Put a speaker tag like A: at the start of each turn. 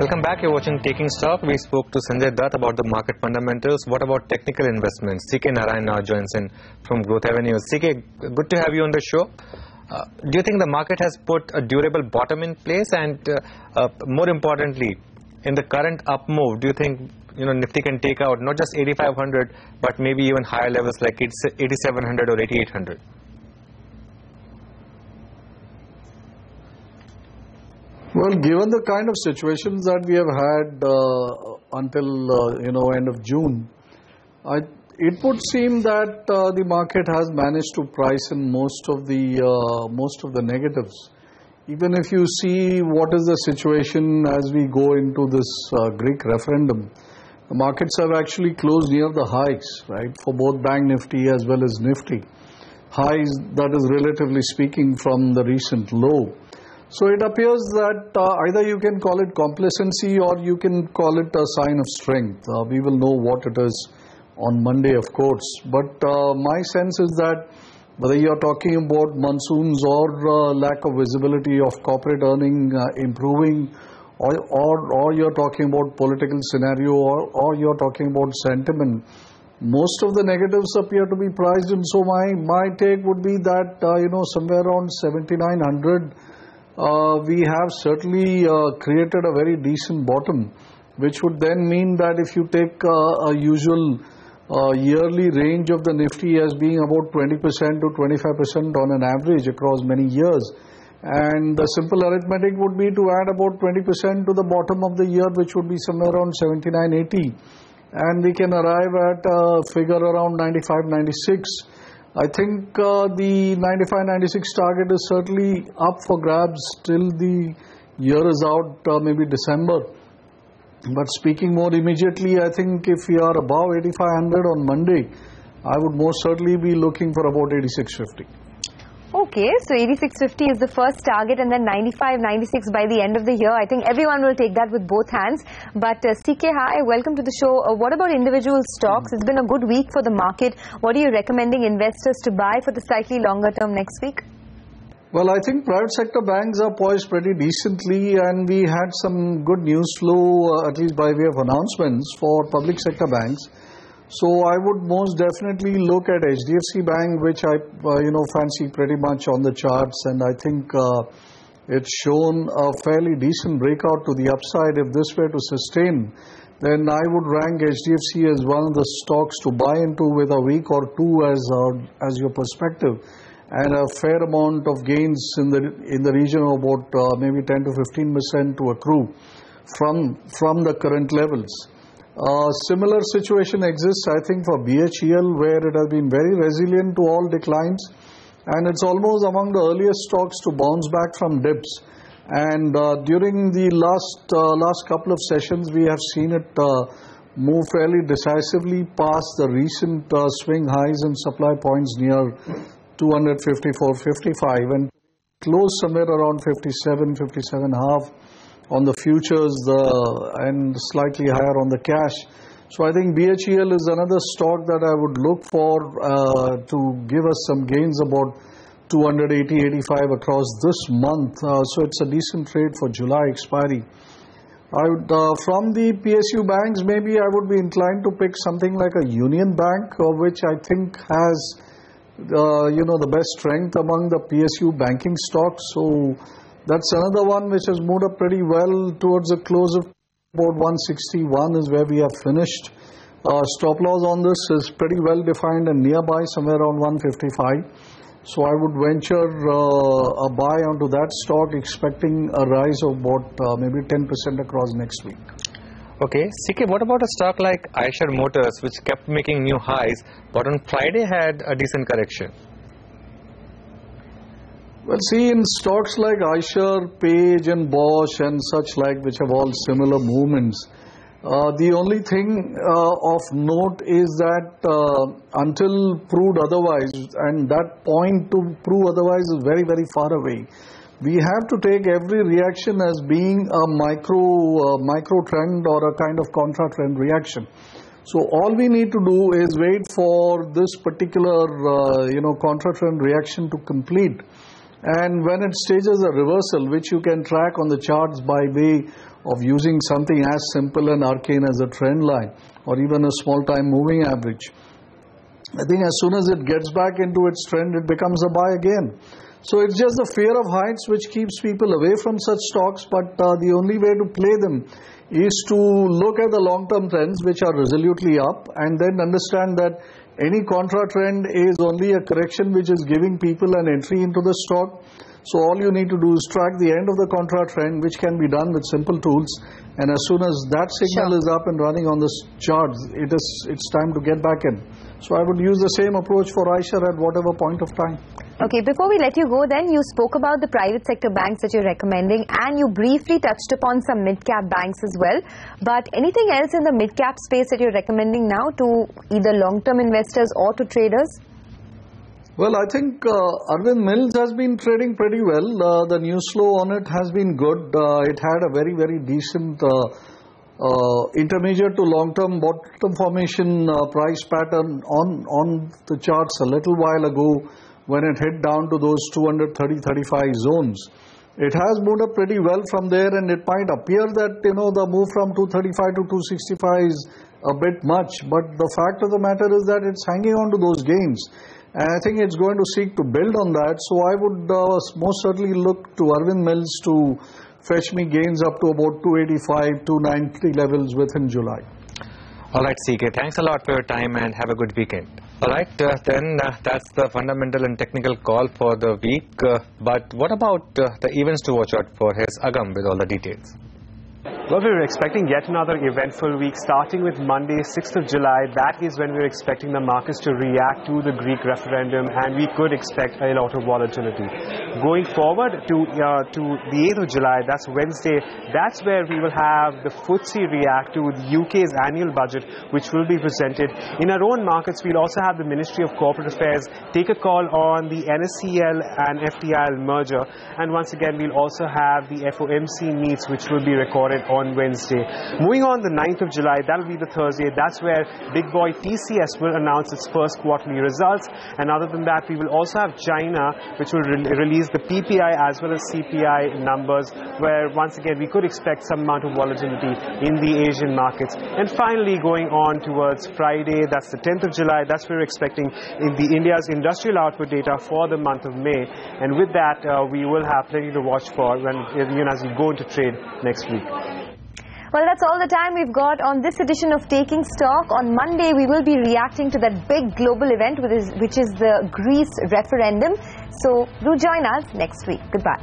A: Welcome back. You're watching Taking Stock. We spoke to Sanjay Dutt about the market fundamentals. What about technical investments? Narayan now joins in from Growth Avenue. Good to have you on the show. Do you think the market has put a durable bottom in place? And more importantly, in the current up move, do you think Nifty can take out not just 8,500 but maybe even higher levels like 8,700 or 8,800?
B: Well, given the kind of situations that we have had until end of June, it would seem that the market has managed to price in most of the negatives. Even if you see what is the situation as we go into this Greek referendum, the markets have actually closed near the highs, right, for both Bank Nifty as well as Nifty. Highs, that is relatively speaking, from the recent low. So it appears that either you can call it complacency or you can call it a sign of strength. We will know what it is on Monday, of course. But my sense is that whether you're talking about monsoons or lack of visibility of corporate earning improving, or you're talking about political scenario, or you're talking about sentiment, most of the negatives appear to be priced in. So my take would be that somewhere around 7,900. We have certainly created a very decent bottom, which would then mean that if you take a usual yearly range of the Nifty as being about 20% to 25% on an average across many years, and the simple arithmetic would be to add about 20% to the bottom of the year, which would be somewhere around 7980, and we can arrive at a figure around 95-96. I think the 95-96 target is certainly up for grabs till the year is out, maybe December. But speaking more immediately, I think if we are above 8,500 on Monday, I would most certainly be looking for about 8,650.
C: Okay, so 8650 is the first target, and then 95, 96 by the end of the year. I think everyone will take that with both hands. But CK, hi, welcome to the show. What about individual stocks? It's been a good week for the market. What are you recommending investors to buy for the slightly longer term next week?
B: Well, I think private sector banks are poised pretty decently, and we had some good news flow, at least by way of announcements, for public sector banks. So I would most definitely look at HDFC Bank, which I fancy pretty much on the charts, and I think it's shown a fairly decent breakout to the upside. If this were to sustain, then I would rank HDFC as one of the stocks to buy into with a week or two as your perspective, and a fair amount of gains in the region of about maybe 10 to 15% to accrue from the current levels. Similar situation exists, I think, for BHEL, where it has been very resilient to all declines, and it's almost among the earliest stocks to bounce back from dips. And during the last couple of sessions, we have seen it move fairly decisively past the recent swing highs and supply points near 254.55 and close somewhere around 57.5 on the futures and slightly higher on the cash. So I think BHEL is another stock that I would look for to give us some gains about 280-85 across this month. So it's a decent trade for July expiry. From the PSU banks, maybe I would be inclined to pick something like a Union Bank, which I think has the best strength among the PSU banking stocks. So that's another one which has moved up pretty well towards the close of about 161 is where we have finished. Stop loss on this is pretty well defined and nearby, somewhere around 155. So I would venture a buy onto that stock, expecting a rise of about maybe 10% across next week.
A: Okay, CK, what about a stock like Eicher Motors, which kept making new highs, but on Friday had a decent correction?
B: Well, see, in stocks like Eicher, Page and Bosch and such like, which have all similar movements, the only thing of note is that until proved otherwise, and that point to prove otherwise is very, very far away, we have to take every reaction as being a micro trend or a kind of contra trend reaction. So all we need to do is wait for this particular contra trend reaction to complete. And when it stages a reversal, which you can track on the charts by way of using something as simple and arcane as a trend line or even a small time moving average, I think as soon as it gets back into its trend, it becomes a buy again. So it's just the fear of heights which keeps people away from such stocks, but the only way to play them is to look at the long-term trends which are resolutely up and then understand that any contra trend is only a correction which is giving people an entry into the stock. So all you need to do is track the end of the contra trend, which can be done with simple tools. And as soon as that signal is up and running on the charts, it's time to get back in. So I would use the same approach for iShares at whatever point of time.
C: Okay, before we let you go then, you spoke about the private sector banks that you're recommending and you briefly touched upon some mid-cap banks as well. But anything else in the mid-cap space that you're recommending now to either long-term investors or to traders?
B: Well, I think Arvind Mills has been trading pretty well. The news flow on it has been good. It had a very, very decent intermediate to long-term bottom formation price pattern on the charts a little while ago when it hit down to those 230-35 zones. It has moved up pretty well from there, and it might appear that the move from 235 to 265 is a bit much, but the fact of the matter is that it's hanging on to those gains. And I think it's going to seek to build on that. So I would most certainly look to Arvind Mills to fetch me gains up to about 285, 290 levels within July.
A: All right, CK, thanks a lot for your time and have a good weekend. All right, then that's the fundamental and technical call for the week. But what about the events to watch out for? Here's Agam with all the details.
D: Well, we were expecting yet another eventful week, starting with Monday, 6th of July. That is when we were expecting the markets to react to the Greek referendum, and we could expect a lot of volatility. Going forward to the 8th of July, that's Wednesday, that's where we will have the FTSE react to the UK's annual budget, which will be presented. In our own markets, we'll also have the Ministry of Corporate Affairs take a call on the NSCL and FTIL merger. And once again, we'll also have the FOMC meets, which will be recorded on Wednesday. Moving on the 9th of July, that'll be the Thursday. That's where big boy TCS will announce its first quarterly results. And other than that, we will also have China, which will release the PPI as well as CPI numbers, where once again we could expect some amount of volatility in the Asian markets. And finally, going on towards Friday, that's the 10th of July, that's where we're expecting in the India's industrial output data for the month of May. And with that, we will have plenty to watch for when as we go into trade next week.
C: Well, that's all the time we've got on this edition of Taking Stock. On Monday, we will be reacting to that big global event, which is the Greece referendum. So do join us next week. Goodbye.